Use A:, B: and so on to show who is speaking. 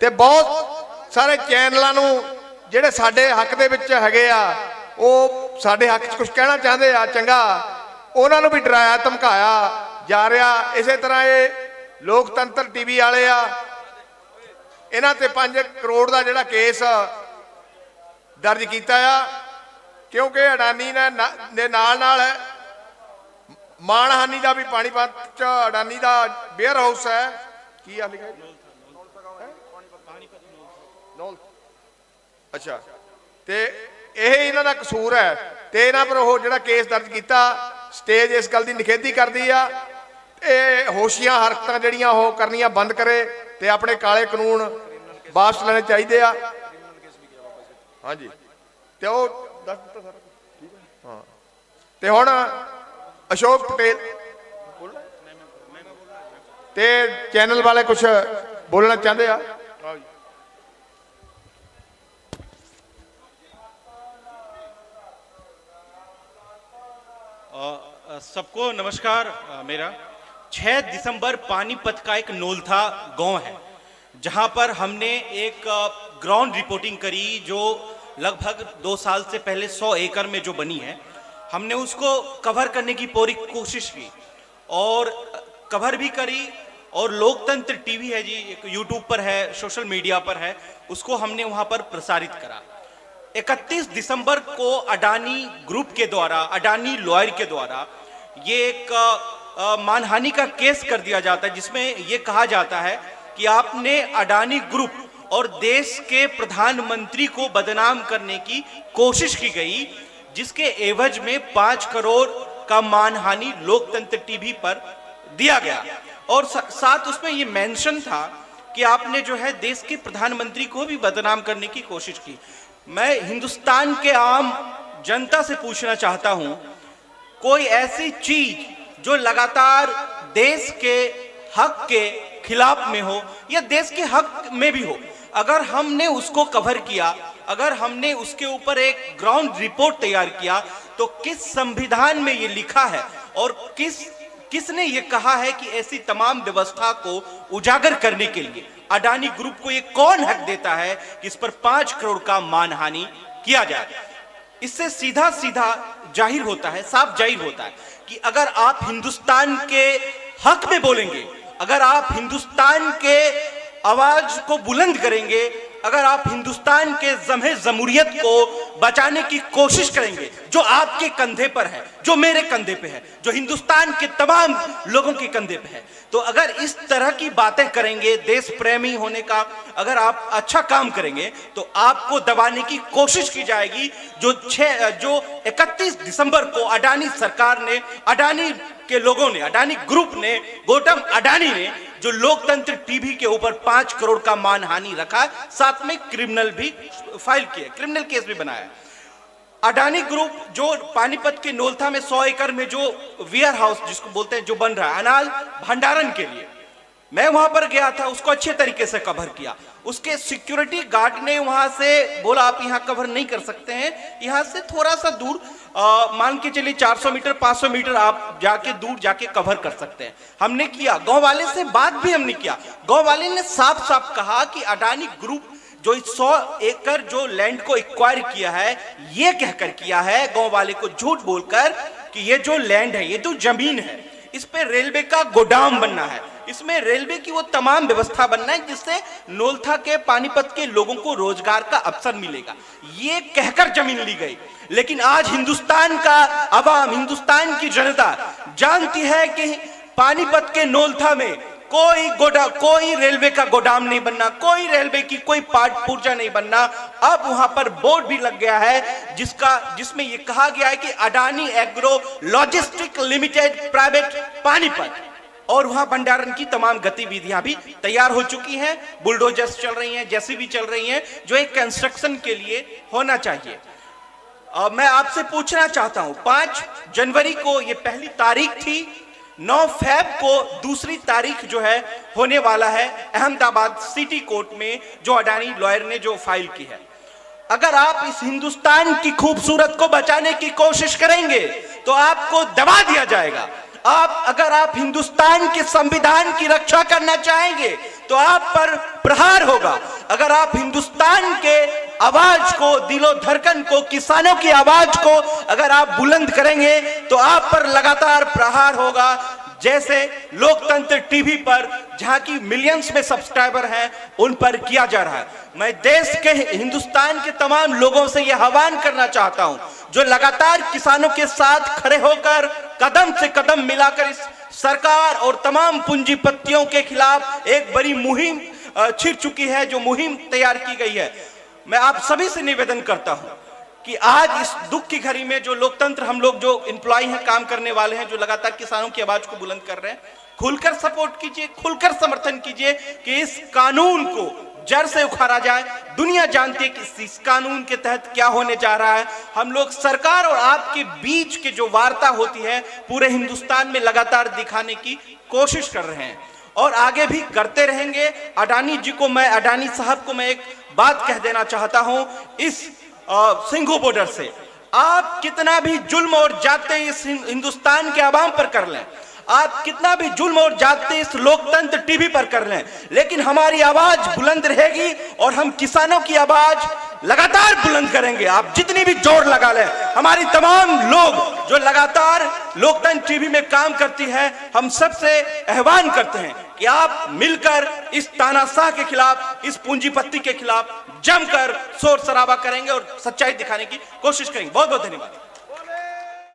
A: ते बहुत सारे चैनलों नूं जिहड़े साडे हक दे विच हैगे आ ਉਹ ਸਾਡੇ हक च कुछ कहना चाहते आ चंगा उन्होंने भी डराया धमकाया जा रहा। इस तरह ये लोकतंत्र टीवी वाले आ इन्हां ते 5 करोड़ का जिहड़ा केस दर्ज किया क्योंकि अडानी ने नाल मानहानि का भी पानीपत च अडानी का वेयर हाउस है की आ लिखा अच्छा तो यह इन्हां दा कसूर है तो इन्हां पर वो जिहड़ा केस दर्ज किया स्टेज इस गल की निखेधी करती आ होशियां हरकतां जिहड़ियां वो करनियां बंद करे तो अपने काले कानून वापस लेने चाहिए आ। हाँ जी तो वो दस दिता सारा ठीक है हाँ तो हुण अशोक पटेल ते चैनल वाले कुछ बोलना चाहते आ।
B: सबको नमस्कार। मेरा 6 दिसंबर पानीपत का एक नोलथा गांव है जहां पर हमने एक ग्राउंड रिपोर्टिंग करी जो लगभग 2 साल से पहले 100 एकड़ में जो बनी है। हमने उसको कवर करने की पूरी कोशिश की और कवर भी करी और लोकतंत्र टीवी है जी एक यूट्यूब पर है सोशल मीडिया पर है उसको हमने वहां पर प्रसारित करा। 31 दिसंबर को अडानी ग्रुप के द्वारा अडानी लॉयर के द्वारा ये एक मानहानि का केस कर दिया जाता है जिसमें ये कहा जाता है कि आपने अडानी ग्रुप और देश के प्रधानमंत्री को बदनाम करने की कोशिश की गई जिसके एवज में 5 करोड़ का मानहानि लोकतंत्र टीवी पर दिया गया और साथ उसमें ये मेंशन था कि आपने जो है देश के प्रधानमंत्री को भी बदनाम करने की कोशिश की। मैं हिंदुस्तान के आम जनता से पूछना चाहता हूं कोई ऐसी चीज जो लगातार देश के हक के खिलाफ में हो या देश के हक में भी हो अगर हमने उसको कवर किया अगर हमने उसके ऊपर एक ग्राउंड रिपोर्ट तैयार किया तो किस संविधान में ये लिखा है और किसने ये कहा है कि ऐसी तमाम व्यवस्था को उजागर करने के लिए अडानी ग्रुप को ये कौन हक देता है कि इस पर 5 करोड़ का मानहानि किया जाए। इससे सीधा सीधा जाहिर होता है साफ जाहिर होता है कि अगर आप हिंदुस्तान के हक में बोलेंगे अगर आप हिंदुस्तान के आवाज को बुलंद करेंगे अगर आप हिंदुस्तान के जमे जमूरियत को बचाने की कोशिश करेंगे जो आपके कंधे पर है जो मेरे कंधे पे है जो हिंदुस्तान के तमाम लोगों के कंधे पे है तो अगर इस तरह की बातें करेंगे देश प्रेमी होने का अगर आप अच्छा काम करेंगे तो आपको दबाने की कोशिश की जाएगी। जो 31 दिसंबर को अडानी सरकार ने अडानी के लोगों ने अडानी ग्रुप ने गौतम अडानी ने जो लोकतंत्र टीवी के ऊपर 5 करोड़ का मानहानि रखा साथ में क्रिमिनल भी फाइल किया क्रिमिनल केस भी बनाया। अडानी ग्रुप जो पानीपत के नोलथा में 100 एकड़ में जो वेयर हाउस जिसको बोलते हैं जो बन रहा है अनाज भंडारण के लिए मैं वहां पर गया था उसको अच्छे तरीके से कवर किया। उसके सिक्योरिटी गार्ड ने वहां से बोला आप यहां कवर नहीं कर सकते हैं यहां से थोड़ा सा दूर मान के चलिए 400 मीटर 500 मीटर आप जाके दूर जाके कवर कर सकते हैं। हमने किया गांव वाले से बात भी हमने किया गांव वाले ने साफ साफ कहा कि अडानी ग्रुप जो 100 एकड़ जो लैंड को एक्वायर किया है ये कहकर किया है गांव वाले को झूठ बोलकर कि ये जो लैंड है ये जो जमीन है इस पे रेलवे का गोदाम बनना है इसमें रेलवे की वो तमाम व्यवस्था बनना है जिससे नोलथा के पानीपत के लोगों को रोजगार का अवसर मिलेगा ये कहकर जमीन ली गई। लेकिन आज हिंदुस्तान का अवाम हिंदुस्तान की जनता जानती है कि पानीपत के नोलथा में कोई रेलवे का गोदाम नहीं बनना कोई रेलवे की कोई पार्ट पुर्जा नहीं बनना। अब वहां पर बोर्ड भी लग गया है जिसमें यह कहा गया है कि Adani agro logistic limited private Panipat और वहां भंडारण की तमाम गतिविधियां भी तैयार हो चुकी हैं बुलडोजर्स चल रही हैं जेसीबी चल रही हैं जो एक कंस्ट्रक्शन के लिए होना चाहिए। मैं आपसे पूछना चाहता हूं 5 जनवरी को यह पहली तारीख थी 9 फैब को दूसरी तारीख जो है होने वाला है अहमदाबाद सिटी कोर्ट में जो अडानी लॉयर ने जो फाइल की है। अगर आप इस हिंदुस्तान की खूबसूरत को बचाने की कोशिश करेंगे तो आपको दबा दिया जाएगा। अगर आप हिंदुस्तान के संविधान की रक्षा करना चाहेंगे तो आप पर प्रहार होगा। अगर आप हिंदुस्तान के आवाज को, दिलो धड़कन को, किसानों की आवाज को अगर आप बुलंद करेंगे तो आप पर लगातार प्रहार होगा। जैसे लोकतंत्र टीवी पर, जहां की मिलियंस में सब्सक्राइबर हैं, उन पर किया जा रहा है। मैं देश के, हिंदुस्तान के तमाम लोगों से यह आह्वान करना चाहता हूं, जो लगातार किसानों के साथ खड़े होकर कदम से कदम मिलाकर इस सरकार और तमाम पूंजीपतियों के खिलाफ एक बड़ी मुहिम छिड़ चुकी है, जो मुहिम तैयार की गई है। मैं आप सभी से निवेदन करता हूं कि आज इस दुख की घड़ी में जो लोकतंत्र, हम लोग जो एम्प्लॉय हैं, काम करने वाले हैं, जो लगातार किसानों की आवाज को बुलंद कर रहे हैं, खुलकर सपोर्ट कीजिए, खुलकर समर्थन कीजिए कि इस कानून को जड़ से उखाड़ा जाए। दुनिया जानती है कि इस कानून के तहत क्या होने जा रहा है। हम लोग सरकार और आपके बीच के जो वार्ता होती है, पूरे हिंदुस्तान में लगातार दिखाने की कोशिश कर रहे हैं और आगे भी करते रहेंगे। अडानी साहब को मैं एक बात कह देना चाहता हूं, इस सिंघू बॉर्डर से आप कितना भी जुल्म और जाते इस हिंदुस्तान के आवाम पर कर लें, आप कितना भी जुल्म और जाते इस लोकतंत्र टीवी पर कर लें, लेकिन हमारी आवाज बुलंद रहेगी और हम किसानों की आवाज लगातार बुलंद करेंगे। आप जितनी भी जोर लगा लें, हमारी तमाम लोग जो लगातार लोकतंत्र टीवी में काम करती है, हम सबसे आह्वान करते हैं कि आप मिलकर इस तानाशाह के खिलाफ, इस पूंजीपति के खिलाफ जमकर शोर शराबा करेंगे और सच्चाई दिखाने की कोशिश करेंगे। बहुत बहुत धन्यवाद।